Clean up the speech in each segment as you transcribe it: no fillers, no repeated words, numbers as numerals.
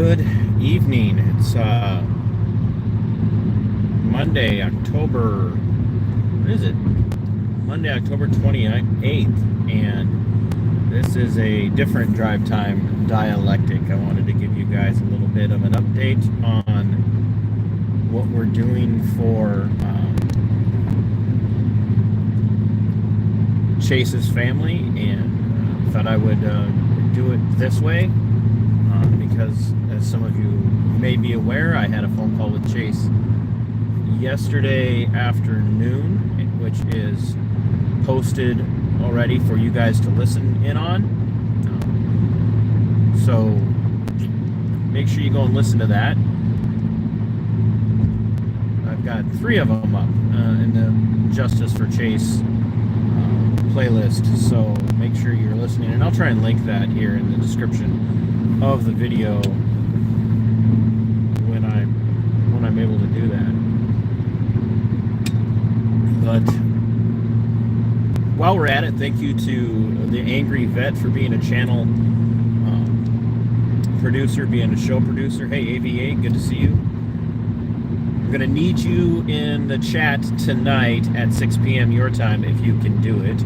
Good evening. It's Monday, what is it? Monday, October 28th, and this is a different drive time dialectic. I wanted to give you guys a little bit of an update on what we're doing for Chase's family, and thought I would do it this way. Because, as some of you may be aware, I had a phone call with Chase yesterday afternoon, which is posted already for you guys to listen in on. So make sure you go and listen to that. I've got 3 of them up in the Justice for Chase playlist, so make sure you're listening, and I'll try and link that here in the description of the video when I'm able to do that. But while we're at it, thank you to the Angry Vet for being a channel producer, being a show producer. Hey AVA, good to see you. I'm gonna need you in the chat tonight at 6 p.m. your time if you can do it.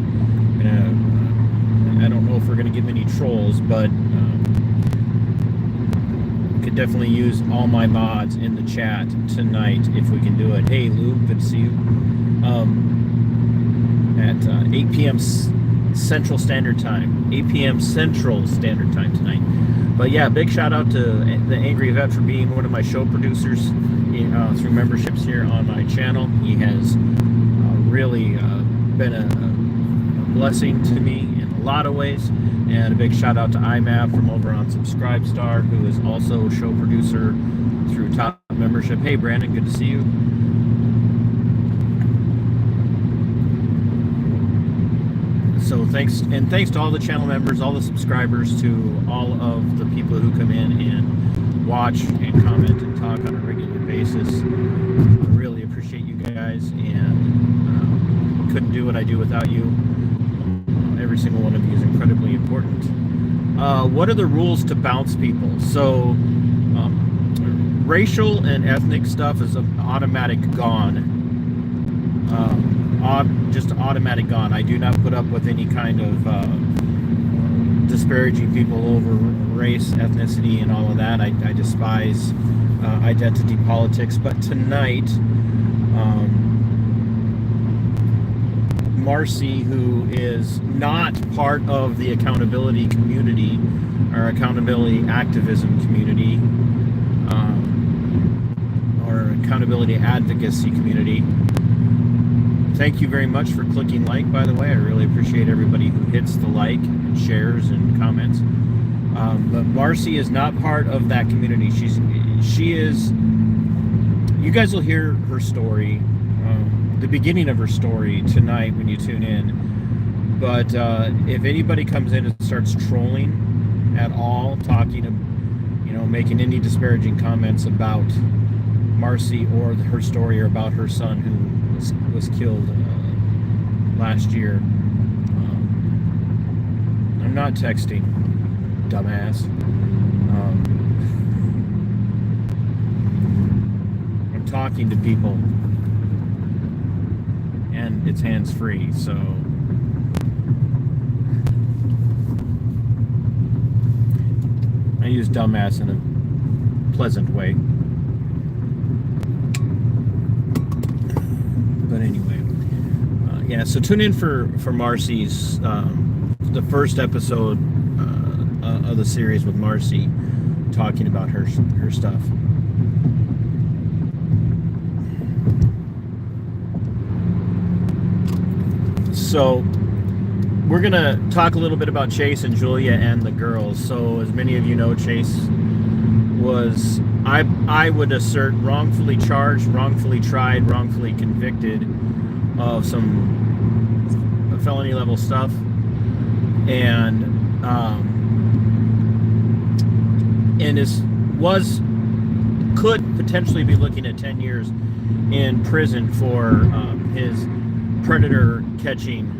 I don't know if we're gonna get many trolls, but could definitely use all my mods in the chat tonight if we can do it. Hey Lou, good to see you. At 8 p.m. Central Standard Time. 8 p.m. Central Standard Time tonight. But yeah, big shout out to the Angry Vet for being one of my show producers through memberships here on my channel. He has really been a blessing to me in a lot of ways. And a big shout out to IMAP from over on Subscribestar, who is also a show producer through top membership. Hey Brandon, good to see you. So thanks to all the channel members, all the subscribers, to all of the people who come in and watch and comment and talk on a regular basis. I really appreciate you guys, and couldn't do what I do without you. Every single one of you is incredibly important. What are the rules to bounce people? So racial and ethnic stuff is automatic gone. Just automatic gone. I do not put up with any kind of disparaging people over race, ethnicity, and all of that. I despise identity politics. But tonight, Marcy, who is not part of the accountability community or accountability activism community or accountability advocacy community. Thank you very much for clicking like, by the way. I really appreciate everybody who hits the like and shares and comments. But Marcy is not part of that community. She is, you guys will hear her story, the beginning of her story tonight when you tune in. But if anybody comes in and starts trolling at all, talking, making any disparaging comments about Marcy or her story, or about her son who was killed last year, I'm not texting, dumbass. I'm talking to people, and it's hands-free, so I use dumbass in a pleasant way. But anyway, yeah, so tune in for Marcy's, the first episode of the series with Marcy, talking about her stuff. So we're going to talk a little bit about Chase and Julia and the girls. So as many of you know, Chase was, I would assert, wrongfully charged, wrongfully tried, wrongfully convicted of some felony level stuff, and could potentially be looking at 10 years in prison for his predator catching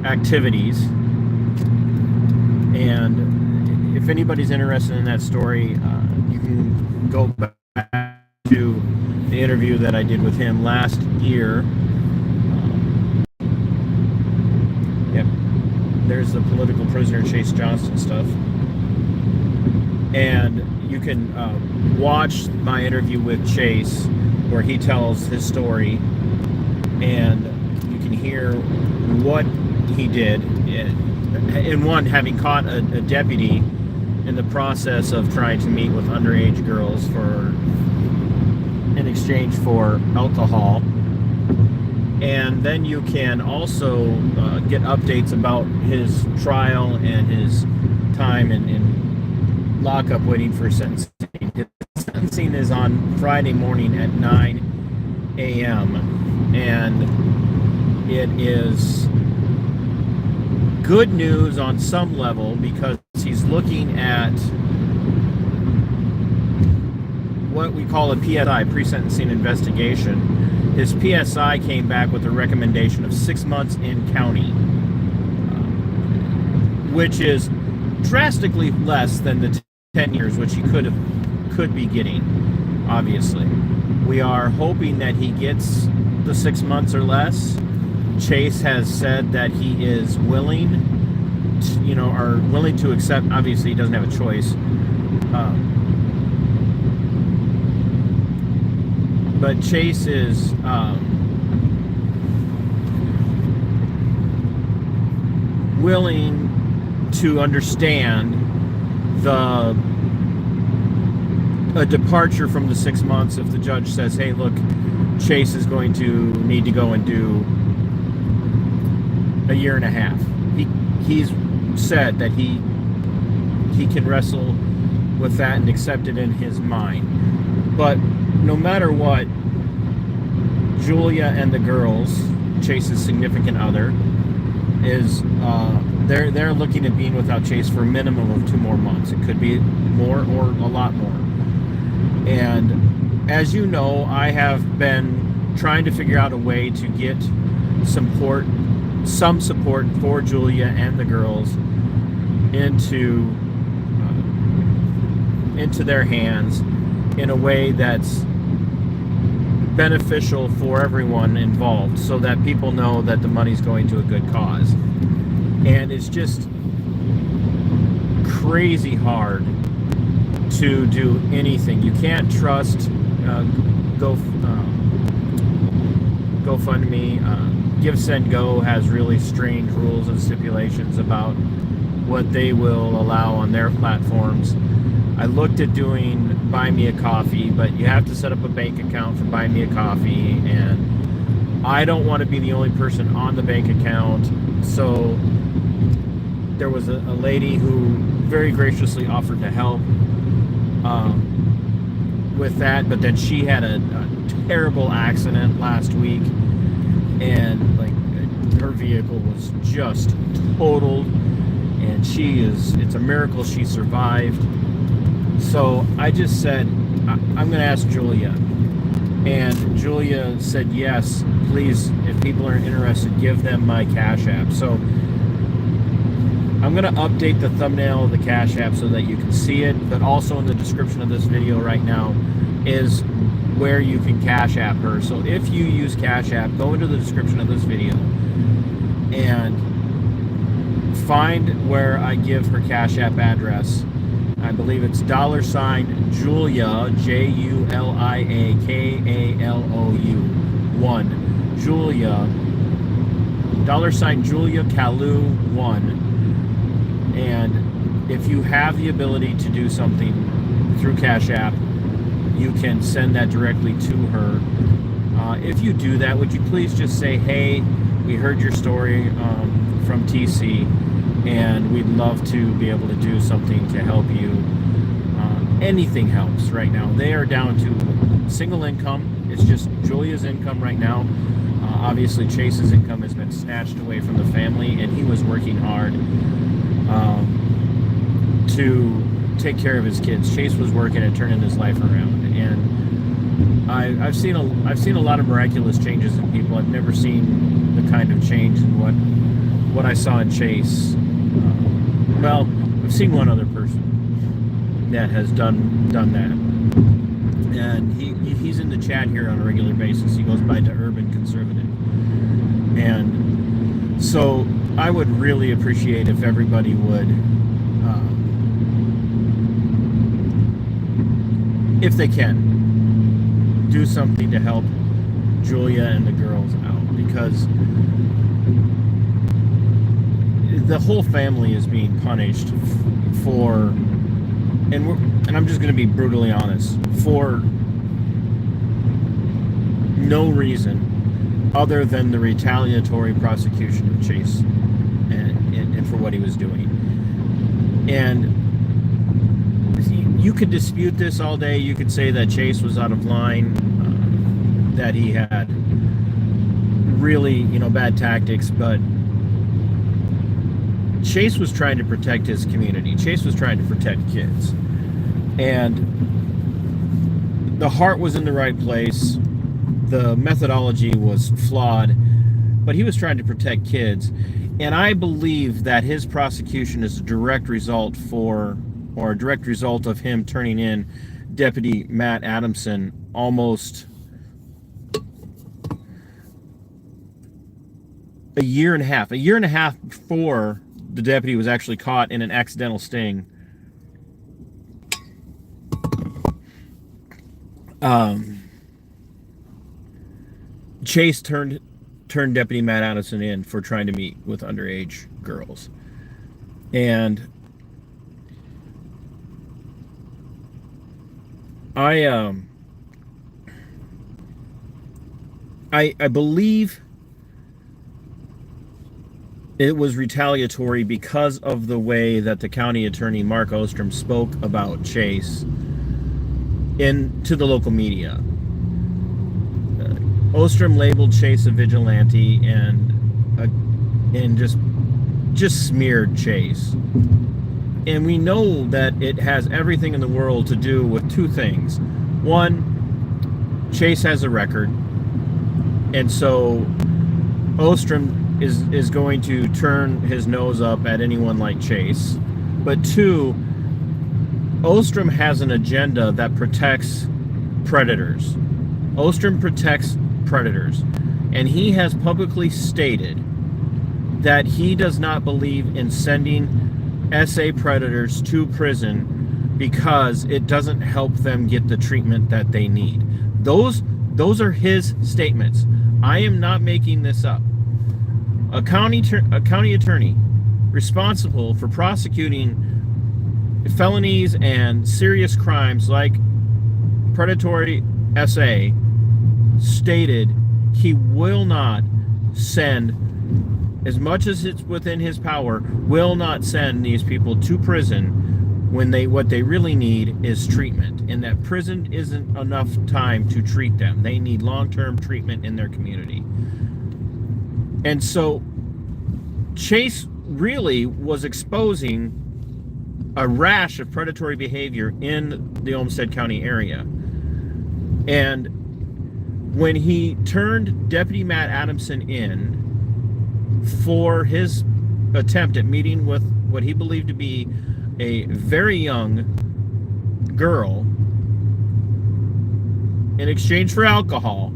activities. And if if anybody's interested in that story, you can go back to the interview that I did with him last year. Yep, there's the political prisoner Chase Johnston stuff. And you can watch my interview with Chase where he tells his story, and you can hear what he did in one, having caught a deputy in the process of trying to meet with underage girls in exchange for alcohol. And then you can also get updates about his trial and his time in lockup waiting for sentencing. His sentencing is on Friday morning at 9 a.m. and it is good news on some level because he's looking at what we call a PSI, pre-sentencing investigation. His PSI came back with a recommendation of 6 months in county, which is drastically less than the 10 years, which he could be getting, obviously. We are hoping that he gets the 6 months or less. Chase has said that he is willing to accept. Obviously, he doesn't have a choice. But Chase is willing to understand a departure from the 6 months if the judge says, hey, look, Chase is going to need to go and do a year and a half. He's said that he can wrestle with that and accept it in his mind. But no matter what, Julia and the girls, Chase's significant other, is they're looking at being without Chase for a minimum of 2 more months. It could be more or a lot more. And as you know, I have been trying to figure out a way to get some support for Julia and the girls into their hands in a way that's beneficial for everyone involved, so that people know that the money's going to a good cause. And it's just crazy hard to do anything. You can't trust GoFundMe. Give, Send, Go has really strange rules and stipulations about what they will allow on their platforms. I looked at doing Buy Me a Coffee, but you have to set up a bank account for Buy Me a Coffee, and I don't want to be the only person on the bank account. So there was a lady who very graciously offered to help with that, but then she had a terrible accident last week, and her vehicle was just totaled, and it's a miracle she survived. So I just said, I'm going to ask Julia. And Julia said, yes, please, if people are interested, give them my Cash App. So I'm going to update the thumbnail of the Cash App so that you can see it, but also in the description of this video right now is where you can Cash App her. So if you use Cash App, go into the description of this video and find where I give her Cash App address. I believe it's $Julia, JuliaKalou1. Julia, $Julia Kalou1. And if you have the ability to do something through Cash App, you can send that directly to her. If you do that, would you please just say, hey, we heard your story from TC, and we'd love to be able to do something to help you. Anything helps right now. They are down to single income. It's just Julia's income right now. Obviously, Chase's income has been snatched away from the family, and he was working hard to take care of his kids. Chase was working and turning his life around, and I've seen a lot of miraculous changes in people. I've never seen the kind of change in what I saw in Chase. Well, I've seen one other person. that has done that. And he's in the chat here on a regular basis. He goes by the Urban Conservative. And so I would really appreciate if everybody would, if they can, do something to help Julia and the girls out, because the whole family is being punished for, and I'm just going to be brutally honest, for no reason other than the retaliatory prosecution of Chase and for what he was doing. And you could dispute this all day. You could say that Chase was out of line, that he had really, bad tactics, but Chase was trying to protect his community. Chase was trying to protect kids. And the heart was in the right place. The methodology was flawed, but he was trying to protect kids. And I believe that his prosecution is a direct result of him turning in Deputy Matt Adamson almost a year and a half before the deputy was actually caught in an accidental sting. Chase turned Deputy Matt Addison in for trying to meet with underage girls. And I believe it was retaliatory because of the way that the county attorney, Mark Ostrom, spoke about Chase to the local media. Ostrom labeled Chase a vigilante and just smeared Chase. And we know that it has everything in the world to do with two things. One, Chase has a record, and so Ostrom is going to turn his nose up at anyone like Chase. But two, Ostrom has an agenda that protects predators. Ostrom protects predators, and he has publicly stated that he does not believe in sending SA predators to prison because it doesn't help them get the treatment that they need. Those are his statements. I am not making this up. A county attorney responsible for prosecuting felonies and serious crimes like predatory SA stated he will not send, as much as it's within his power, will not send these people to prison when what they really need is treatment, and that prison isn't enough time to treat them. They need long-term treatment in their community. And so Chase really was exposing a rash of predatory behavior in the Olmsted County area. And when he turned Deputy Matt Adamson in for his attempt at meeting with what he believed to be a very young girl in exchange for alcohol,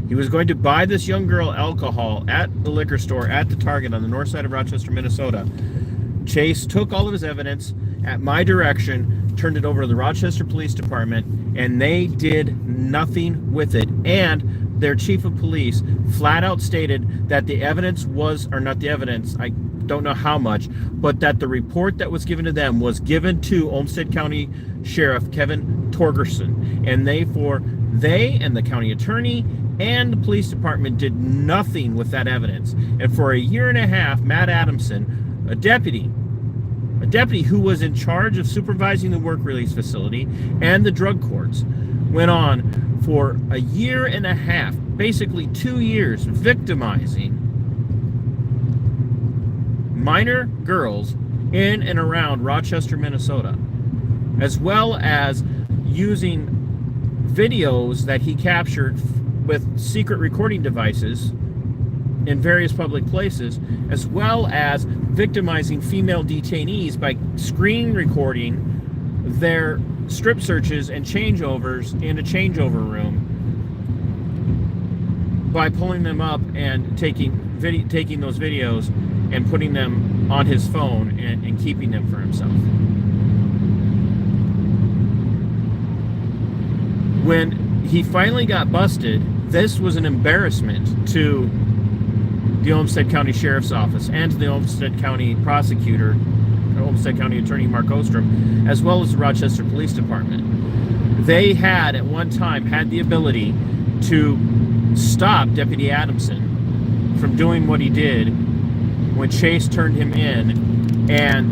he was going to buy this young girl alcohol at the liquor store at the Target on the north side of Rochester, Minnesota. Chase took all of his evidence at my direction, turned it over to the Rochester Police Department, and they did nothing with it. And their chief of police flat out stated that the evidence was, or not the evidence, I don't know how much, but that the report that was given to them was given to Olmsted County Sheriff Kevin Torgerson. And therefore, they and the county attorney and the police department did nothing with that evidence. And for a year and a half, Matt Adamson, a deputy who was in charge of supervising the work release facility and the drug courts, went on for a year and a half, basically 2 years, victimizing minor girls in and around Rochester, Minnesota, as well as using videos that he captured with secret recording devices in various public places, as well as victimizing female detainees by screen recording their strip searches and changeovers in a changeover room by pulling them up and taking those videos and putting them on his phone and keeping them for himself. When he finally got busted, this was an embarrassment to the Olmsted County Sheriff's Office and to the Olmsted County Prosecutor, Olmsted County Attorney Mark Ostrom, as well as the Rochester Police Department. They had, at one time, had the ability to stop Deputy Adamson from doing what he did when Chase turned him in, and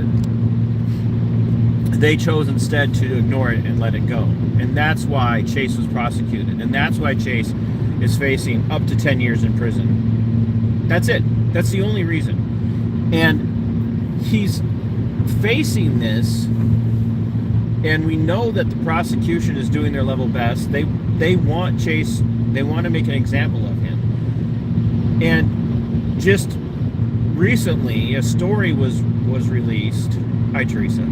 they chose instead to ignore it and let it go. And that's why Chase was prosecuted, and that's why Chase is facing up to 10 years in prison. That's it. That's the only reason. And he's facing this, and we know that the prosecution is doing their level best. They want Chase, they want to make an example of him. And just recently, a story was released. Hi, Teresa.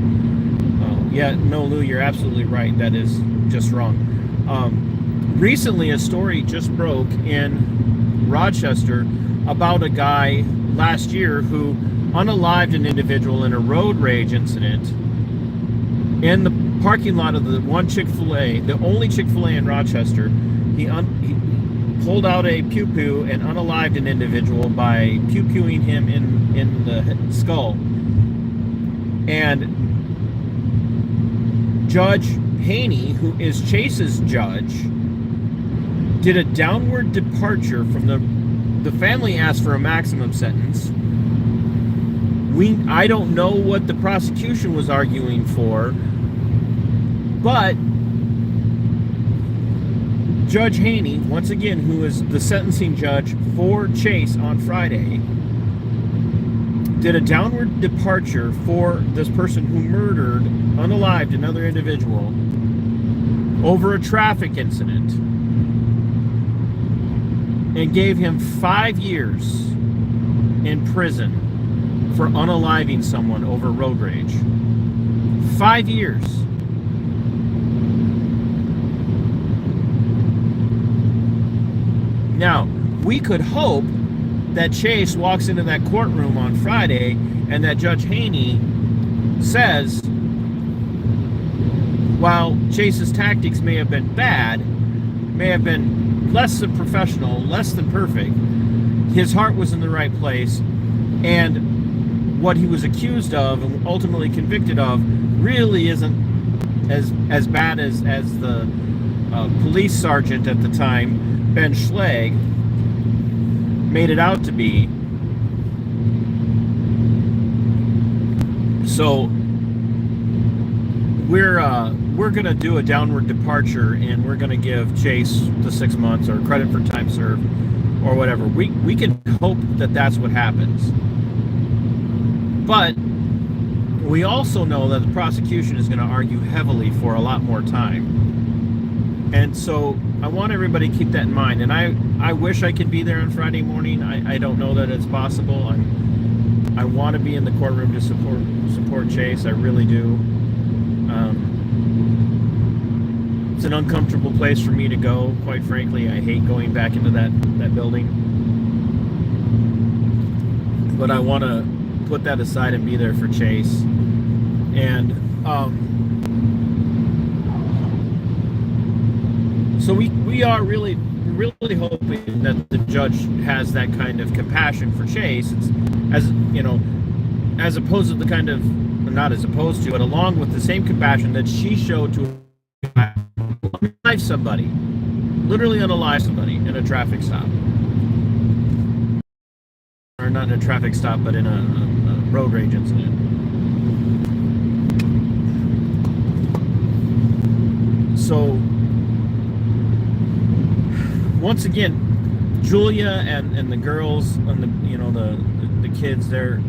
Yeah, no, Lou, you're absolutely right. That is just wrong. Recently, a story just broke in Rochester about a guy last year who unalived an individual in a road rage incident in the parking lot of the one Chick-fil-A, the only Chick-fil-A in Rochester. He pulled out a pew-pew and unalived an individual by pew-pewing him in the skull. And Judge Haney, who is Chase's judge, did a downward departure from the family asked for a maximum sentence. I don't know what the prosecution was arguing for, but Judge Haney, once again, who is the sentencing judge for Chase on Friday, did a downward departure for this person who murdered, unalived another individual over a traffic incident, and gave him 5 years in prison for unaliving someone over road rage. 5 years. Now, we could hope that Chase walks into that courtroom on Friday and that Judge Haney says, while Chase's tactics may have been bad, may have been less than professional, less than perfect, his heart was in the right place, and what he was accused of and ultimately convicted of really isn't as bad as the police sergeant at the time, Ben Schlegg, made it out to be. So we're gonna do a downward departure, and we're gonna give Chase the 6 months or credit for time served or whatever. We can hope that that's what happens, but we also know that the prosecution is going to argue heavily for a lot more time. And so I want everybody to keep that in mind. And I wish I could be there on Friday morning. I don't know that it's possible. I want to be in the courtroom to support Chase. I really do. It's an uncomfortable place for me to go, quite frankly. I hate going back into that building. But I want to put that aside and be there for Chase. And so we are really hoping that the judge has that kind of compassion for Chase. It's, as you know, as opposed to the kind of, not as opposed to, but along with the same compassion that she showed to unalive somebody, literally unalive somebody in a traffic stop. Or not in a traffic stop, but in a road rage incident. So, once again, Julia and the girls and the kids, they're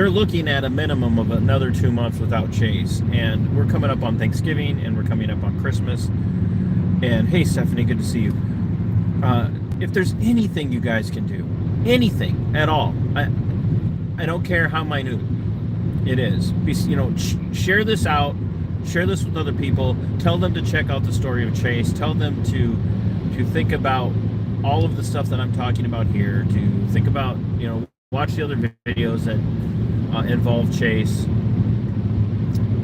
looking at a minimum of another 2 months without Chase. And we're coming up on Thanksgiving, and we're coming up on Christmas. And hey, Stephanie, good to see you. If there's anything you guys can do, anything at all, I don't care how minute it is, share this out, Share this with other people. Tell them to check out the story of Chase. Tell them to think about all of the stuff that I'm talking about here. To think about, watch the other videos that involve Chase,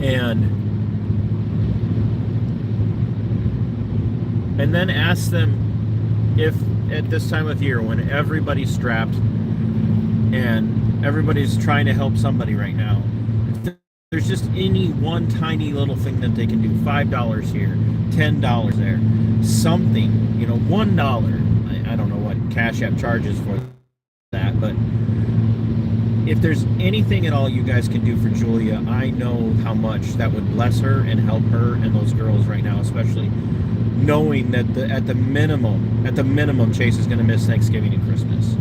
and then ask them if at this time of year when everybody's strapped and everybody's trying to help somebody right now, if there's just any one tiny little thing that they can do, $5 here, $10 there, something, $1. I don't know what CashApp charges for that, but if there's anything at all you guys can do for Julia, I know how much that would bless her and help her and those girls right now, especially knowing that at the minimum, Chase is going to miss Thanksgiving and Christmas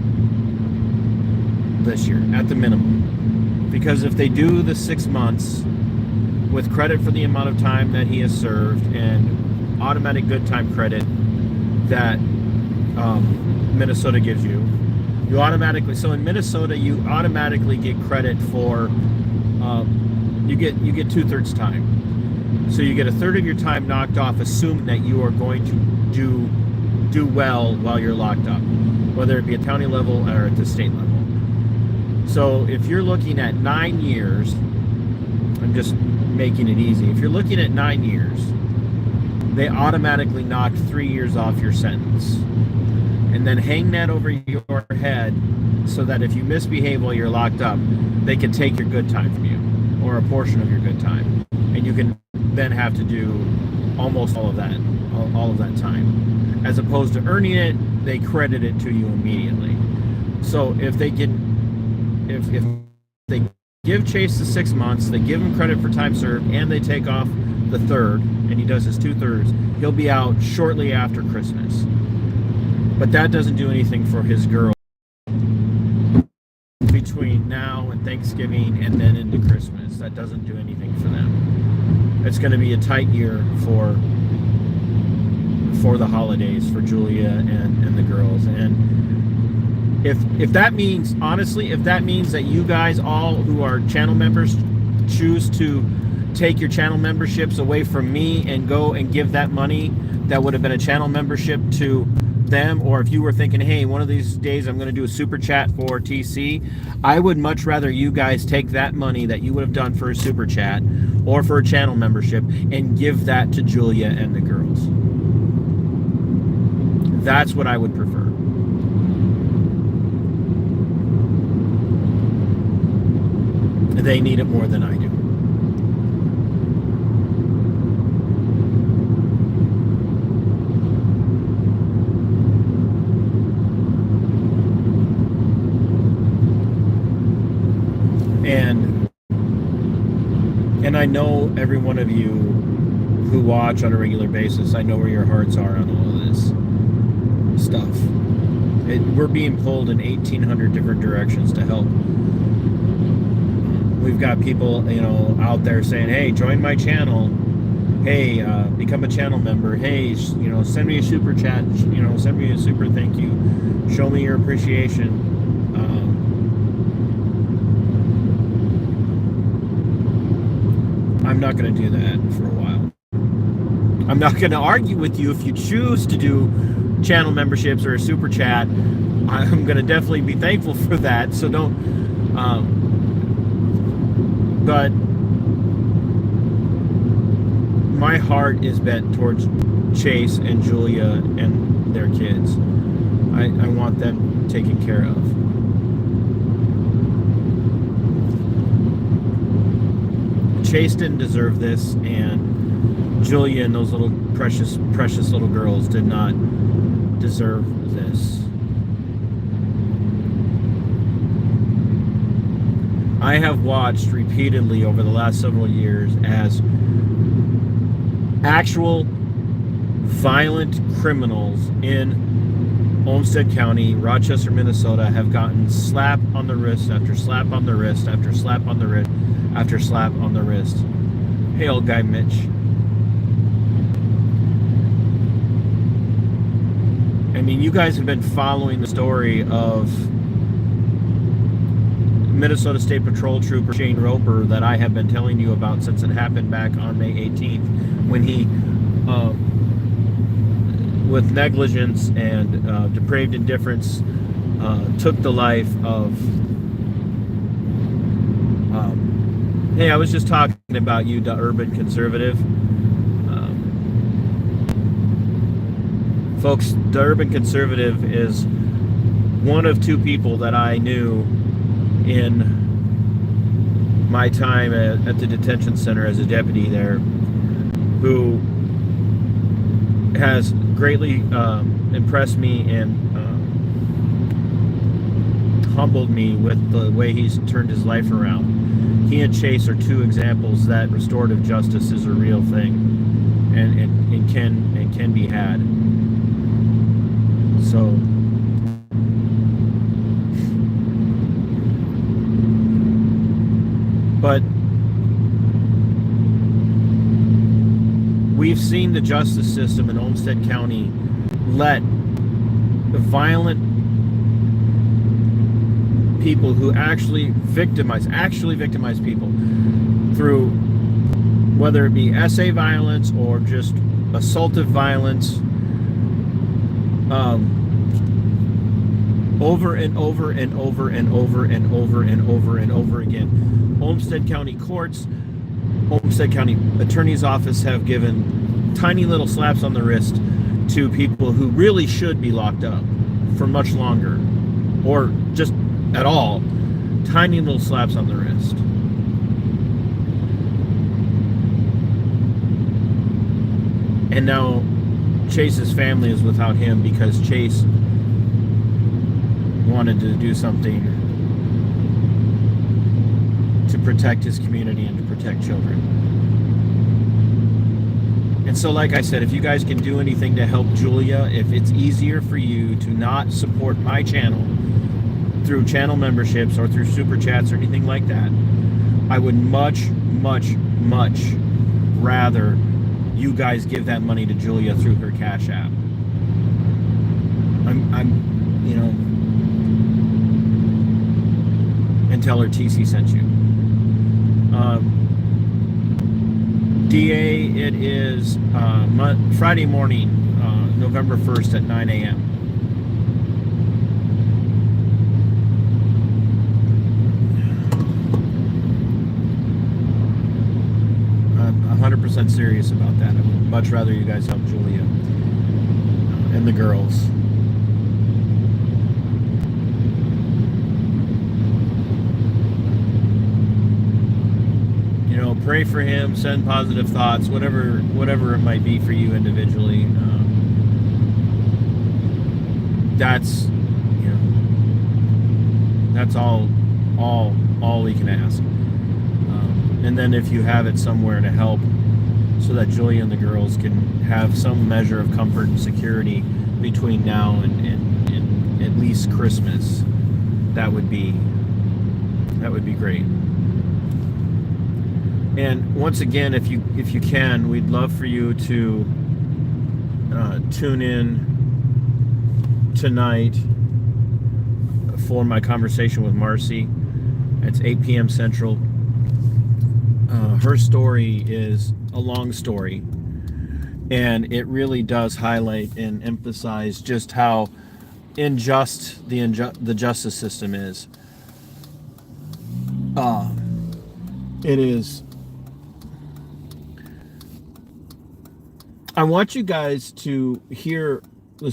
this year, at the minimum. Because if they do the 6 months with credit for the amount of time that he has served and automatic good time credit that Minnesota gives you, so in Minnesota you automatically get credit for you get 2/3 time. So you get 1/3 of your time knocked off, assuming that you are going to do well while you're locked up, whether it be at county level or at the state level. So if you're looking at 9 years, I'm just making it easy. If you're looking at 9 years, they automatically knock 3 years off your sentence. And then hang that over your head so that if you misbehave while you're locked up, they can take your good time from you, or a portion of your good time. And you can then have to do almost all of that time. As opposed to earning it, they credit it to you immediately. So if they give Chase the 6 months, they give him credit for time served, and they take off the 1/3, and he does his 2/3, he'll be out shortly after Christmas. But that doesn't do anything for his girl between now and Thanksgiving and then into Christmas. That doesn't do anything for them. It's going to be a tight year for the holidays for Julia and the girls. And if that means, honestly, if that means that you guys all who are channel members choose to take your channel memberships away from me and go and give that money that would have been a channel membership to them, or if you were thinking, hey, one of these days I'm going to do a super chat for TC, I would much rather you guys take that money that you would have done for a super chat or for a channel membership and give that to Julia and the girls. That's what I would prefer. They need it more than I do. And I know every one of you who watch on a regular basis, I know where your hearts are on all of this stuff. We're being pulled in 1,800 different directions to help. We've got people, out there saying, hey, join my channel. Hey, become a channel member. Hey, send me a super chat. Send me a super thank you. Show me your appreciation. I'm not going to do that for a while. I'm not going to argue with you if you choose to do channel memberships or a super chat. I'm going to definitely be thankful for that. So don't. But my heart is bent towards Chase and Julia and their kids. I want them taken care of. Chase didn't deserve this, and Julia and those little precious little girls did not deserve this. I have watched repeatedly over the last several years as actual violent criminals in Olmsted County, Rochester, Minnesota, have gotten slap on the wrist after slap on the wrist after slap on the wrist after slap on the wrist. Hey, old guy Mitch. I mean, you guys have been following the story of Minnesota State Patrol Trooper Shane Roper that I have been telling you about since it happened back on May 18th, when he, with negligence and depraved indifference, took the life of... hey, I was just talking about you, the urban conservative. Folks, the urban conservative is one of two people that I knew in my time at the detention center as a deputy there, who has greatly impressed me and humbled me with the way he's turned his life around. He and Chase are two examples that restorative justice is a real thing and can be had. So but we've seen the justice system in Olmsted County let violent people who actually victimize people through, whether it be SA violence or just assaultive violence, over and over and over and over and over and over and over again. Olmsted County courts, Olmsted County Attorney's Office have given tiny little slaps on the wrist to people who really should be locked up for much longer, or just at all. Tiny little slaps on the wrist. And now Chase's family is without him because Chase wanted to do something to protect his community and to protect children. And so, like I said, if you guys can do anything to help Julia, if it's easier for you to not support my channel through channel memberships or through super chats or anything like that, I would much, much, much rather you guys give that money to Julia through her Cash App. You know, and tell her TC sent you. DA, it is Friday morning, November 1st at 9 a.m. I'm 100% serious about that. I would much rather you guys help Julia and the girls. You know, pray for him, send positive thoughts, whatever it might be for you individually. That's, you know, that's all we can ask. And then if you have it somewhere to help so that Julia and the girls can have some measure of comfort and security between now and at least Christmas, that would be great. And once again, if you can, we'd love for you to tune in tonight for my conversation with Marcy. It's 8 p.m. Central. Her story is a long story, and it really does highlight and emphasize just how unjust the justice system is. It is. I want you guys to hear the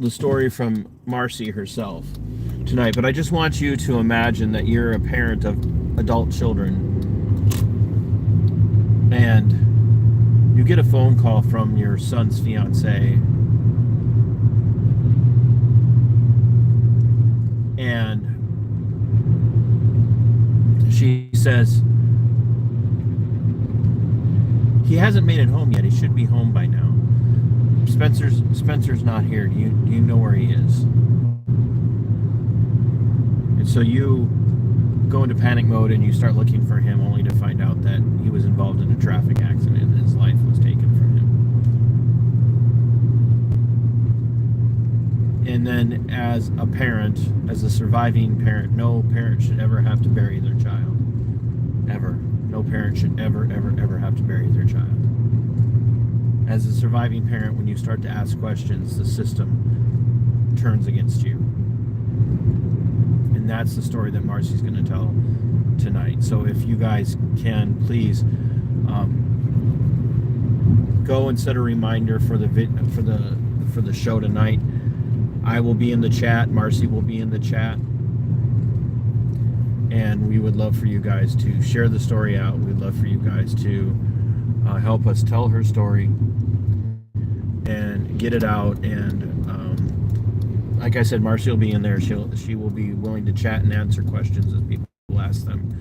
story from Marcy herself tonight, but I just want you to imagine that you're a parent of adult children, and you get a phone call from your son's fiance, and she says, he hasn't made it home yet. He should be home by now. Spencer's not here. Do you know where he is? And so you go into panic mode and you start looking for him, only to find out that he was involved in a traffic accident and his life was taken from him. And then as a parent, as a surviving parent, no parent should ever have to bury their child. Ever. No parent should ever, ever, ever have to bury their child. As a surviving parent, when you start to ask questions, the system turns against you. And that's the story that Marcy's going to tell tonight. So if you guys can, please go and set a reminder for the show tonight. I will be in the chat. Marcy will be in the chat. And we would love for you guys to share the story out. We'd love for you guys to help us tell her story and get it out. And like I said, Marcy will be in there. She will be willing to chat and answer questions as people ask them.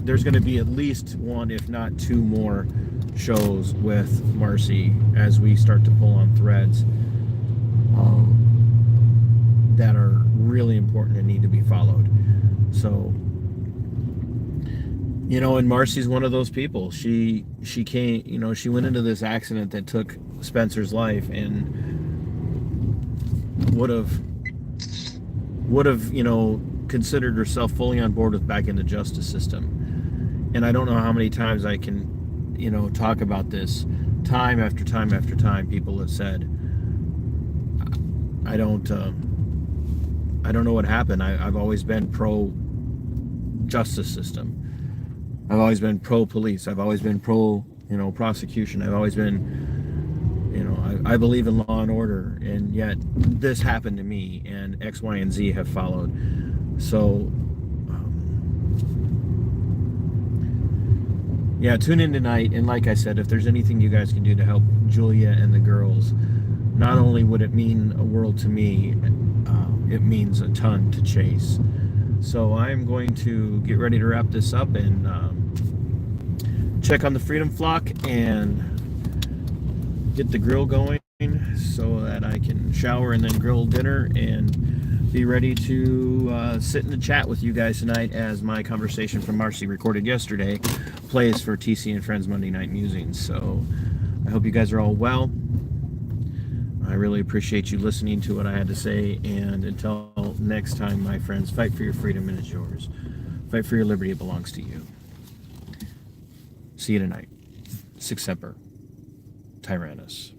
There's going to be at least one, if not two more shows with Marcy as we start to pull on threads that are really important and need to be followed. So, and Marcy's one of those people. She came, she went into this accident that took Spencer's life and would have considered herself fully on board with back in the justice system. And I don't know how many times I can, talk about this. Time after time after time, people have said, I don't know what happened. I've always been pro justice system. I've always been pro police. I've always been pro, prosecution. I've always been, I believe in law and order. And yet this happened to me, and X, Y, and Z have followed. So, yeah, tune in tonight. And like I said, if there's anything you guys can do to help Julia and the girls, not only would it mean a world to me, it means a ton to Chase. So I'm going to get ready to wrap this up and check on the Freedom Flock and get the grill going so that I can shower and then grill dinner and be ready to sit in the chat with you guys tonight as my conversation from Marcy recorded yesterday plays for TC and Friends Monday Night Musings. So I hope you guys are all well. I really appreciate you listening to what I had to say, and until next time, my friends, fight for your freedom and it's yours. Fight for your liberty, it belongs to you. See you tonight. Sic Semper Tyrannis.